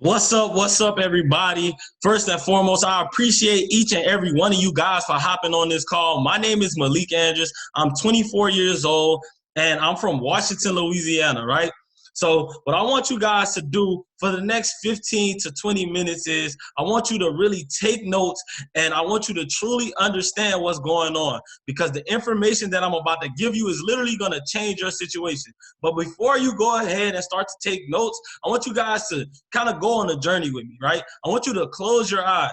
What's up, everybody? First and foremost, I appreciate each and every one of you guys for hopping on this call. My name is Malik Andrews. I'm 24 years old, and I'm from Washington, Louisiana, right? So what I want you guys to do for the next 15 to 20 minutes is I want you to really take notes, and I want you to truly understand what's going on, because the information that I'm about to give you is literally going to change your situation. But before you go ahead and start to take notes, I want you guys to kind of go on a journey with me, right? I want you to close your eyes.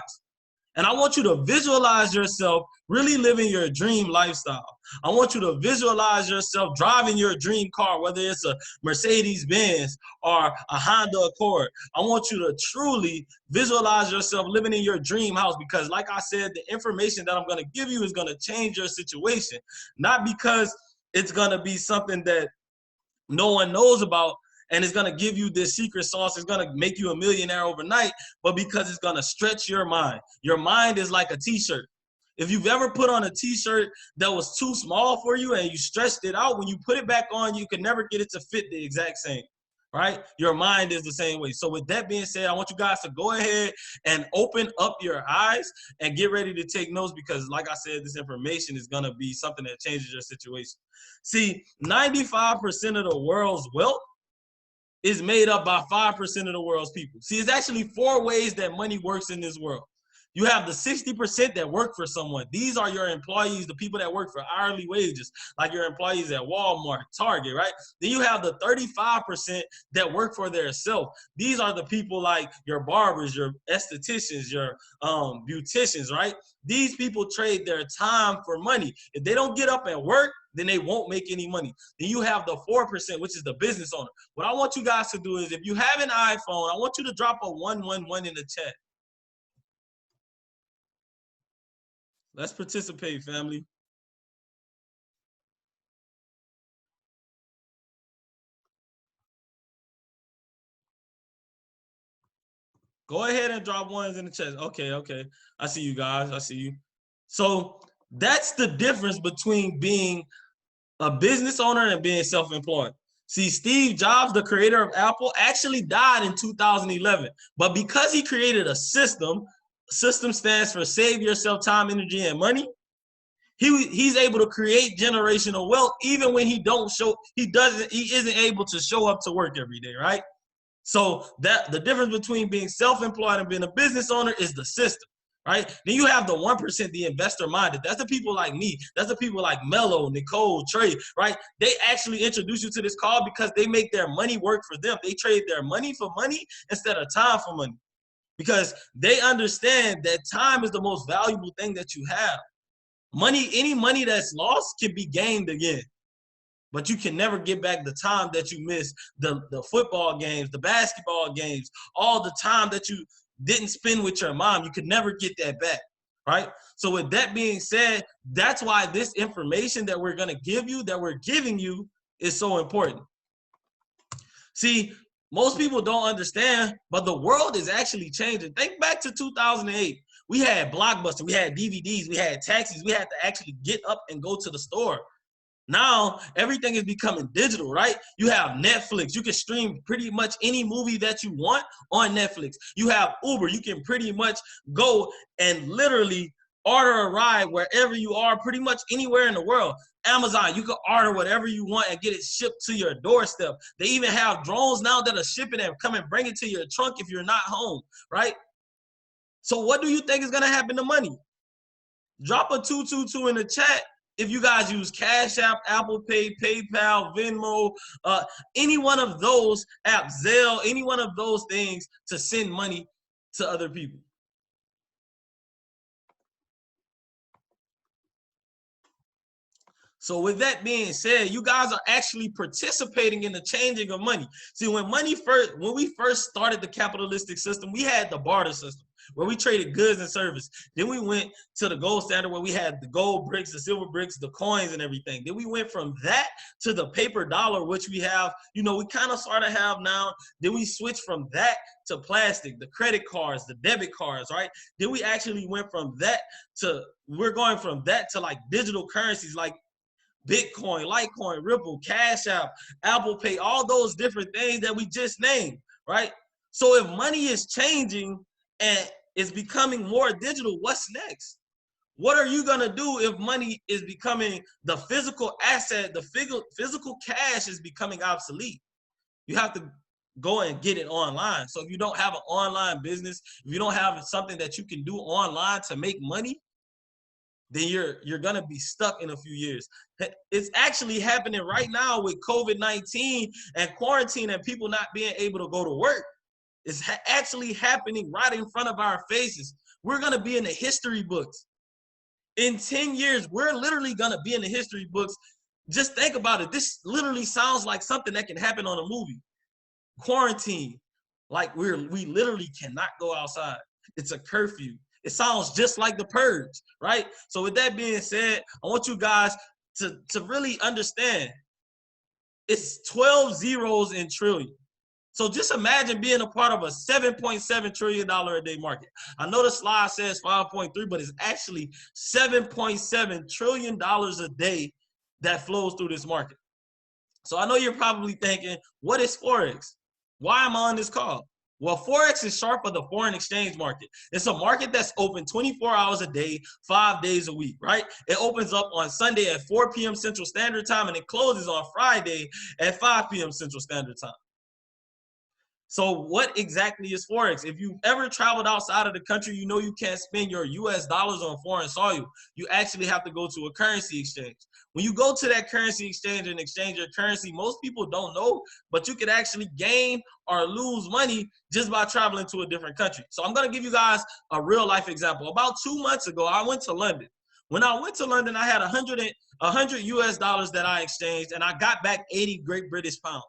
And I want you to visualize yourself really living your dream lifestyle. I want you to visualize yourself driving your dream car, whether it's a Mercedes-Benz or a Honda Accord. I want you to truly visualize yourself living in your dream house, because like I said, the information that I'm going to give you is going to change your situation. Not because it's going to be something that no one knows about and it's going to give you this secret sauce, it's going to make you a millionaire overnight, but because it's going to stretch your mind. Your mind is like a t-shirt. If you've ever put on a t-shirt that was too small for you and you stretched it out, when you put it back on, you can never get it to fit the exact same, right? Your mind is the same way. So with that being said, I want you guys to go ahead and open up your eyes and get ready to take notes, because like I said, this information is going to be something that changes your situation. See, 95% of the world's wealth is made up by 5% of the world's people. See, it's actually 4 ways that money works in this world. You have the 60% that work for someone. These are your employees, the people that work for hourly wages, like your employees at Walmart, Target, right? Then you have the 35% that work for their self. These are the people like your barbers, your estheticians, your beauticians, right? These people trade their time for money. If they don't get up and work, then they won't make any money. Then you have the 4%, which is the business owner. What I want you guys to do is, if you have an iPhone, I want you to drop a 111 in the chat. Let's participate, family. Go ahead and drop ones in the chat. Okay. I see you guys. I see you. So that's the difference between being a business owner and being self-employed. See, Steve Jobs, the creator of Apple, actually died in 2011. But because he created a system stands for save yourself time, energy, and money. He's able to create generational wealth even when he isn't able to show up to work every day, right? So that the difference between being self-employed and being a business owner is the system, right? Then you have the 1%, the investor minded. That's the people like me. That's the people like Mello, Nicole, Trey, right? They actually introduce you to this call because they make their money work for them. They trade their money for money instead of time for money, because they understand that time is the most valuable thing that you have. Any money that's lost can be gained again, but you can never get back the time that you missed, the football games, the basketball games, all the time that you didn't spend with your mom. You could never get that back, right? So with that being said, that's why this information that we're going to give you, that we're giving you, is so important. See, most people don't understand, but the world is actually changing. Think back to 2008. We had Blockbuster, we had DVDs, we had taxis. We had to actually get up and go to the store. Now, everything is becoming digital, right? You have Netflix. You can stream pretty much any movie that you want on Netflix. You have Uber. You can pretty much go and literally order a ride wherever you are, pretty much anywhere in the world. Amazon, you can order whatever you want and get it shipped to your doorstep. They even have drones now that are shipping and come and bring it to your trunk if you're not home, right? So what do you think is going to happen to money? Drop a 222 in the chat if you guys use Cash App, Apple Pay, PayPal, Venmo, any one of those apps, Zelle, any one of those things to send money to other people. So with that being said, you guys are actually participating in the changing of money. See, when we first started the capitalistic system, we had the barter system, where we traded goods and service. Then we went to the gold standard, where we had the gold bricks, the silver bricks, the coins and everything. Then we went from that to the paper dollar, which we have, we kind of sort of have now. Then we switched from that to plastic, the credit cards, the debit cards, right? Then we actually went from that to, we're going from that to like digital currencies like Bitcoin, Litecoin, Ripple, Cash App, Apple Pay, all those different things that we just named, right? So if money is changing and it's becoming more digital, what's next? What are you going to do if money is becoming the physical asset, the physical cash is becoming obsolete? You have to go and get it online. So if you don't have an online business, if you don't have something that you can do online to make money, then you're going to be stuck in a few years. It's actually happening right now with COVID-19 and quarantine and people not being able to go to work. It's actually happening right in front of our faces. We're going to be in the history books. In 10 years, we're literally going to be in the history books. Just think about it. This literally sounds like something that can happen on a movie. Quarantine, like we literally cannot go outside. It's a curfew. It sounds just like The Purge, right? So with that being said, I want you guys to really understand it's 12 zeros in trillion. So just imagine being a part of a $7.7 trillion a day market. I know the slide says 5.3, but it's actually $7.7 trillion a day that flows through this market. So I know you're probably thinking, what is Forex? Why am I on this call? Well, Forex is short for the foreign exchange market. It's a market that's open 24 hours a day, 5 days a week, right? It opens up on Sunday at 4 p.m. Central Standard Time, and it closes on Friday at 5 p.m. Central Standard Time. So what exactly is Forex? If you've ever traveled outside of the country, you know you can't spend your US dollars on foreign soil. You actually have to go to a currency exchange. When you go to that currency exchange and exchange your currency, most people don't know, but you can actually gain or lose money just by traveling to a different country. So I'm going to give you guys a real life example. About 2 months ago, I went to London. When I went to London, I had 100 US dollars that I exchanged, and I got back 80 Great British pounds.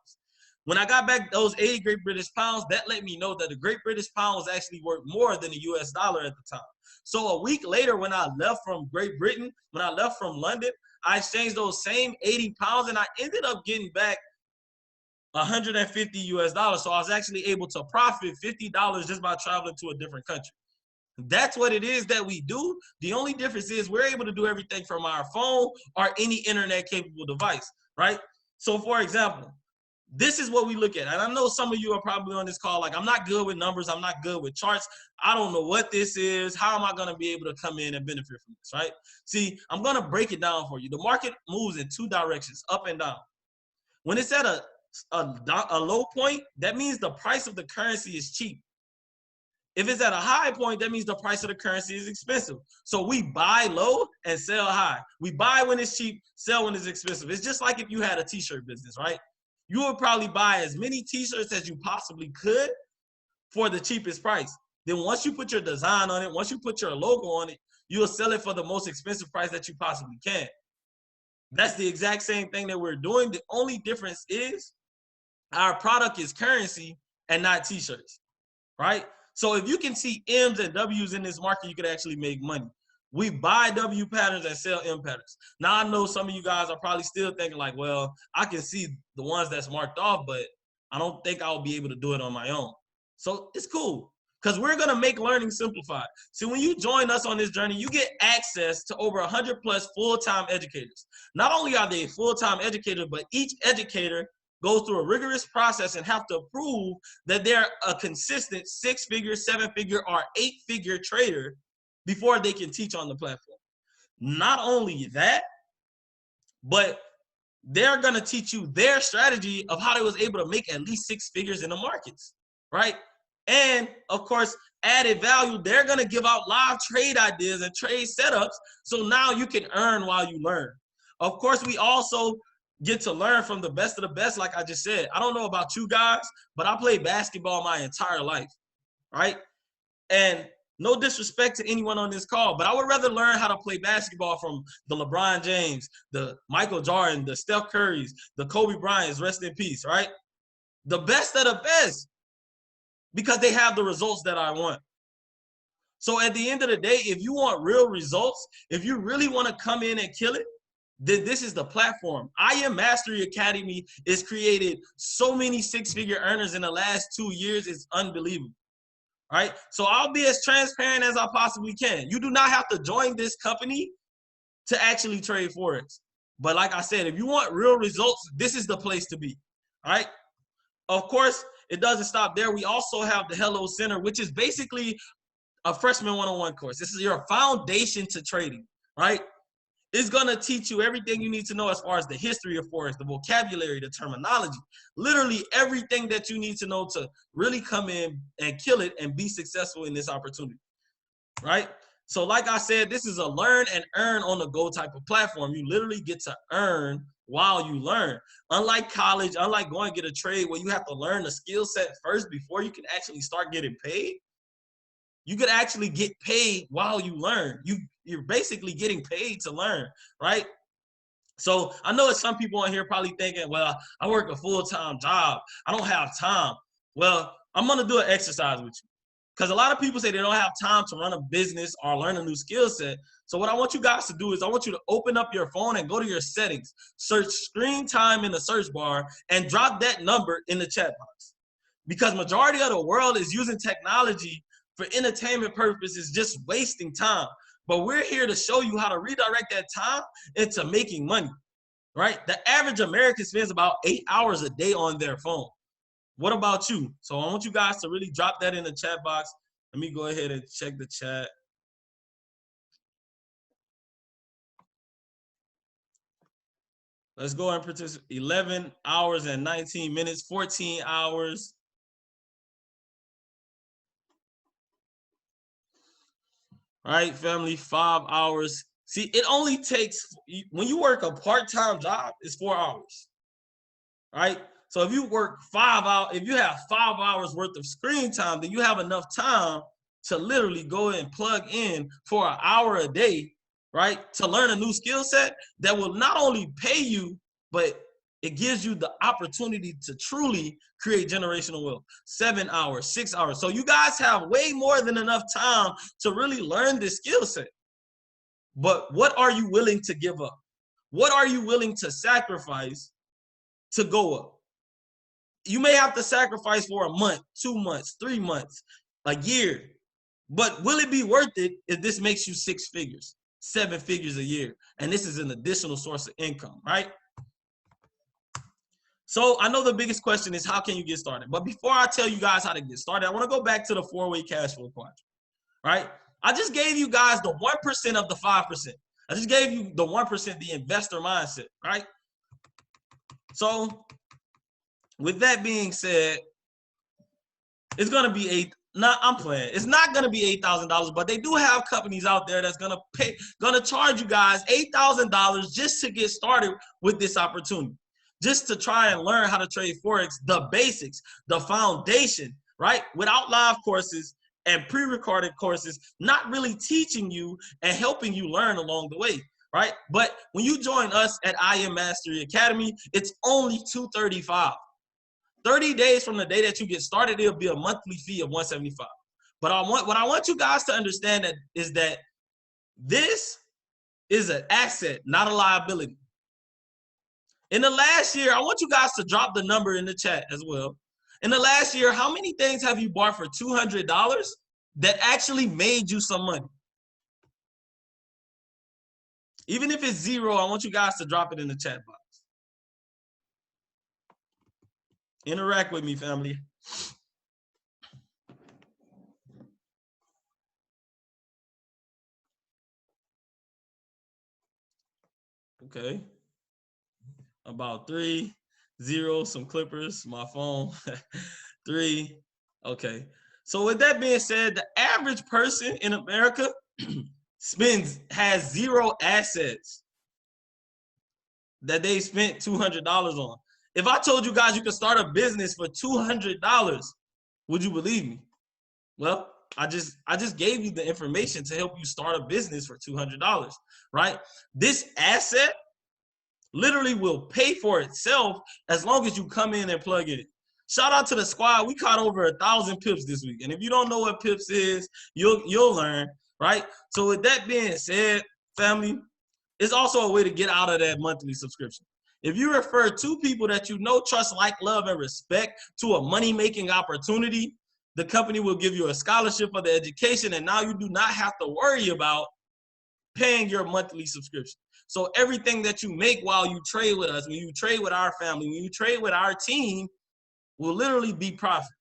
When I got back those 80 Great British pounds, that let me know that the Great British pound was actually worth more than the US dollar at the time. So a week later, when I left from Great Britain, when I left from London, I exchanged those same 80 pounds and I ended up getting back 150 US dollars. So I was actually able to profit $50 just by traveling to a different country. That's what it is that we do. The only difference is we're able to do everything from our phone or any internet capable device, right? So for example, this is what we look at. And I know some of you are probably on this call like, I'm not good with numbers. I'm not good with charts. I don't know what this is. How am I going to be able to come in and benefit from this, right? See, I'm going to break it down for you. The market moves in 2 directions, up and down. When it's at a low point, that means the price of the currency is cheap. If it's at a high point, that means the price of the currency is expensive. So we buy low and sell high. We buy when it's cheap, sell when it's expensive. It's just like if you had a t-shirt business, right? You would probably buy as many t-shirts as you possibly could for the cheapest price. Then once you put your design on it, once you put your logo on it, you'll sell it for the most expensive price that you possibly can. That's the exact same thing that we're doing. The only difference is our product is currency and not t-shirts, right? So if you can see M's and W's in this market, you could actually make money. We buy W patterns and sell M patterns. Now, I know some of you guys are probably still thinking like, well, I can see the ones that's marked off, but I don't think I'll be able to do it on my own. So it's cool because we're going to make learning simplified. So when you join us on this journey, you get access to over 100 plus full-time educators. Not only are they full-time educators, but each educator goes through a rigorous process and have to prove that they're a consistent 6-figure, 7-figure, or 8-figure trader before they can teach on the platform. Not only that, but they're going to teach you their strategy of how they was able to make at least 6 figures in the markets, right? And of course, added value, they're going to give out live trade ideas and trade setups. So now you can earn while you learn. Of course, we also get to learn from the best of the best. Like I just said, I don't know about you guys, but I played basketball my entire life, right? And no disrespect to anyone on this call, but I would rather learn how to play basketball from the LeBron James, the Michael Jordan, the Steph Currys, the Kobe Bryants, rest in peace, right? The best of the best, because they have the results that I want. So at the end of the day, if you want real results, if you really want to come in and kill it, then this is the platform. IM Mastery Academy has created so many 6-figure earners in the last 2 years. It's unbelievable. Right? So I'll be as transparent as I possibly can. You do not have to join this company to actually trade Forex. But like I said, if you want real results, this is the place to be. All right? Of course, it doesn't stop there. We also have the Hello Center, which is basically a freshman 101 course. This is your foundation to trading, right? It's going to teach you everything you need to know as far as the history of Forex, the vocabulary, the terminology, literally everything that you need to know to really come in and kill it and be successful in this opportunity, right? So like I said, this is a learn and earn on the go type of platform. You literally get to earn while you learn. Unlike college, unlike going to get a trade where you have to learn the skill set first before you can actually start getting paid, you could actually get paid while you learn. You're basically getting paid to learn, right? So I know some people on here probably thinking, well, I work a full-time job. I don't have time. Well, I'm going to do an exercise with you because a lot of people say they don't have time to run a business or learn a new skill set. So what I want you guys to do is I want you to open up your phone and go to your settings, search screen time in the search bar, and drop that number in the chat box. Because majority of the world is using technology for entertainment purposes, just wasting time. But we're here to show you how to redirect that time into making money, right? The average American spends about 8 hours a day on their phone. What about you? So I want you guys to really drop that in the chat box. Let me go ahead and check the chat. Let's go and participate. 11 hours and 19 minutes, 14 hours. All right, family, 5 hours. See, it only takes, when you work a part-time job, it's 4 hours, right? So if you work 5 hours, if you have 5 hours worth of screen time, then you have enough time to literally go and plug in for an hour a day, right? To learn a new skill set that will not only pay you, but it gives you the opportunity to truly create generational wealth. 7 hours, 6 hours. So you guys have way more than enough time to really learn this skill set. But what are you willing to give up? What are you willing to sacrifice to go up? You may have to sacrifice for a month, 2 months, 3 months, a year. But will it be worth it if this makes you 6 figures, 7 figures a year? And this is an additional source of income, right? So I know the biggest question is how can you get started? But before I tell you guys how to get started, I want to go back to the 4-way cash flow quadrant, right? I just gave you guys the 1% of the 5%. I just gave you the 1%, the investor mindset, right? So with that being said, it's going to be I'm playing. It's not going to be $8,000, but they do have companies out there that's going to charge you guys $8,000 just to get started with this opportunity. Just to try and learn how to trade Forex, the basics, the foundation, right? Without live courses and pre-recorded courses, not really teaching you and helping you learn along the way, right? But when you join us at IM Mastery Academy, it's only $235. 30 days from the day that you get started, it'll be a monthly fee of $175. But what I want you guys to understand is that this is an asset, not a liability. In the last year, I want you guys to drop the number in the chat as well. In the last year, how many things have you bought for $200 that actually made you some money? Even if it's 0, I want you guys to drop it in the chat box. Interact with me, family. Okay. About 3, 0, some clippers, my phone. 3. Okay. So with that being said, the average person in America has 0 assets that they spent $200 on. If I told you guys you could start a business for $200, would you believe me? Well, I just gave you the information to help you start a business for $200, right? This asset literally will pay for itself as long as you come in and plug in. Shout out to the squad. We caught over 1,000 pips this week. And if you don't know what pips is, you'll learn, right? So with that being said, family, it's also a way to get out of that monthly subscription. If you refer 2 people that you know, trust, like, love, and respect to a money-making opportunity, the company will give you a scholarship for the education, and now you do not have to worry about paying your monthly subscription. So everything that you make while you trade with us, when you trade with our family, when you trade with our team, will literally be profit.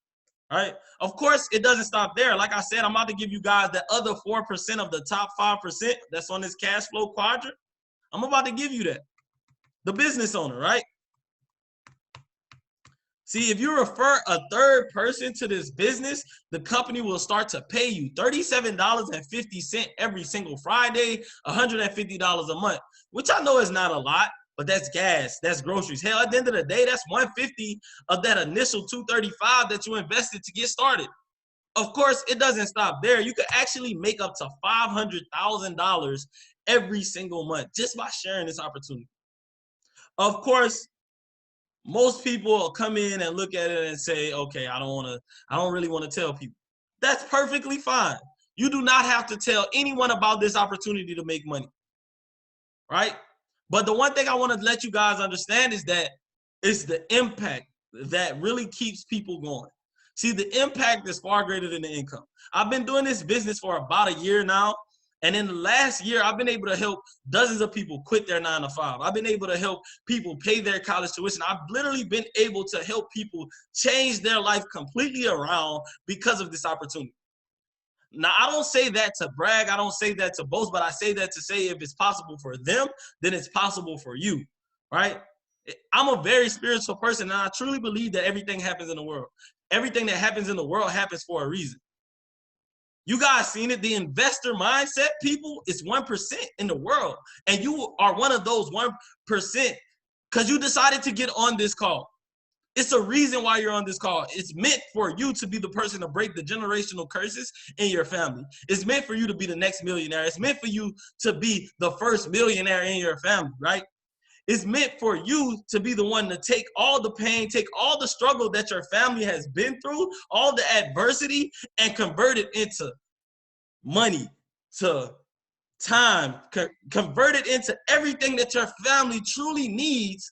Right? Of course, it doesn't stop there. Like I said, I'm about to give you guys the other 4% of the top 5% that's on this cash flow quadrant. I'm about to give you that. The business owner, right? See, if you refer a third person to this business, the company will start to pay you $37.50 every single Friday, $150 a month, which I know is not a lot, but that's gas, that's groceries. Hell, at the end of the day, that's $150 of that initial $235 that you invested to get started. Of course, it doesn't stop there. You could actually make up to $500,000 every single month just by sharing this opportunity. Of course, most people will come in and look at it and say, okay, I don't really want to tell people. That's perfectly fine. You do not have to tell anyone about this opportunity to make money, right? But the one thing I want to let you guys understand is that it's the impact that really keeps people going. See, the impact is far greater than the income. I've been doing this business for about a year now. And in the last year, I've been able to help dozens of people quit their 9-to-5. I've been able to help people pay their college tuition. I've literally been able to help people change their life completely around because of this opportunity. Now, I don't say that to brag. I don't say that to boast, but I say that to say if it's possible for them, then it's possible for you, right? I'm a very spiritual person, and I truly believe that everything happens in the world. Everything that happens in the world happens for a reason. You guys seen it. The investor mindset, people, is 1% in the world. And you are one of those 1% because you decided to get on this call. It's a reason why you're on this call. It's meant for you to be the person to break the generational curses in your family. It's meant for you to be the next millionaire. It's meant for you to be the first millionaire in your family, right? It's meant for you to be the one to take all the pain, take all the struggle that your family has been through, all the adversity, and convert it into money, to time, convert it into everything that your family truly needs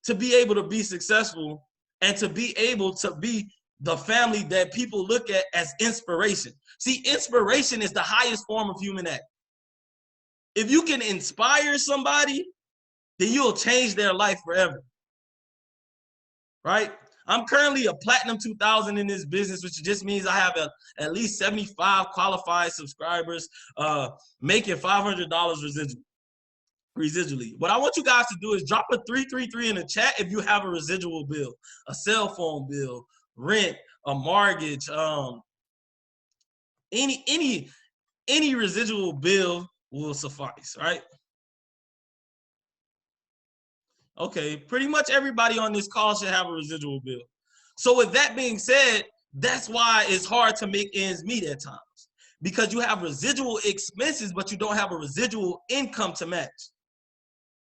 to be able to be successful and to be able to be the family that people look at as inspiration. See, inspiration is the highest form of human act. If you can inspire somebody, then you'll change their life forever, right? I'm currently a platinum 2000 in this business, which just means I have at least 75 qualified subscribers, making $500 residually. What I want you guys to do is drop a 333 in the chat if you have a residual bill, a cell phone bill, rent, a mortgage, any residual bill will suffice, right? Okay, pretty much everybody on this call should have a residual bill. So with that being said, that's why it's hard to make ends meet at times, because you have residual expenses, but you don't have a residual income to match.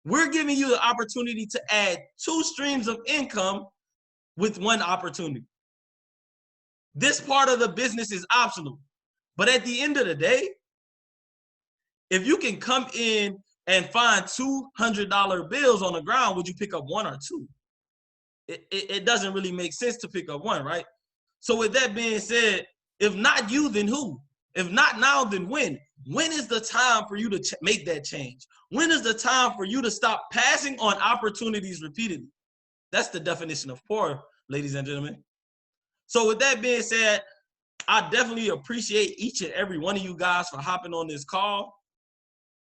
We're giving you the opportunity to add 2 streams of income with 1 opportunity. This part of the business is optional, but at the end of the day, if you can come in and find $200 bills on the ground, would you pick up 1 or 2? It doesn't really make sense to pick up 1, right? So with that being said, if not you, then who? If not now, then when? When is the time for you to make that change? When is the time for you to stop passing on opportunities repeatedly? That's the definition of poor, ladies and gentlemen. So with that being said, I definitely appreciate each and every one of you guys for hopping on this call.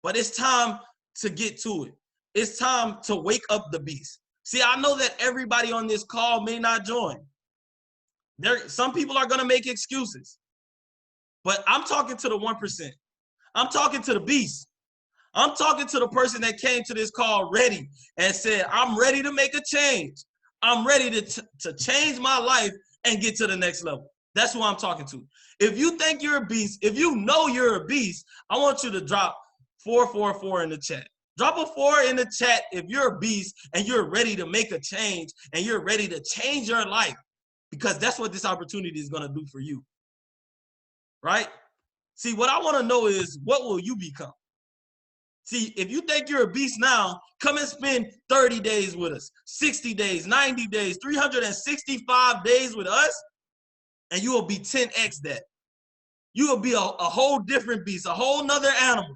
But it's time to get to it. It's time to wake up the beast. See, I know that everybody on this call may not join. Some people are going to make excuses. But I'm talking to the 1%. I'm talking to the beast. I'm talking to the person that came to this call ready and said, I'm ready to make a change. I'm ready to change my life and get to the next level. That's who I'm talking to. If you think you're a beast, if you know you're a beast, I want you to drop 444 in the chat. Drop a 4 in the chat if you're a beast and you're ready to make a change and you're ready to change your life, because that's what this opportunity is going to do for you, right? See, what I want to know is, what will you become? See, if you think you're a beast now, come and spend 30 days with us, 60 days, 90 days, 365 days with us, and you will be 10x that. You will be a whole different beast, a whole nother animal.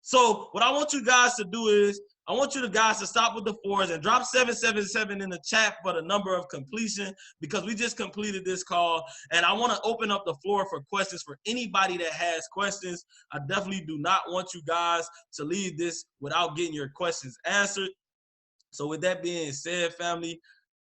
So what I want you guys to do is I want you guys to stop with the 4s and drop 777 in the chat for the number of completion, because we just completed this call. And I want to open up the floor for questions for anybody that has questions. I definitely do not want you guys to leave this without getting your questions answered. So with that being said, family,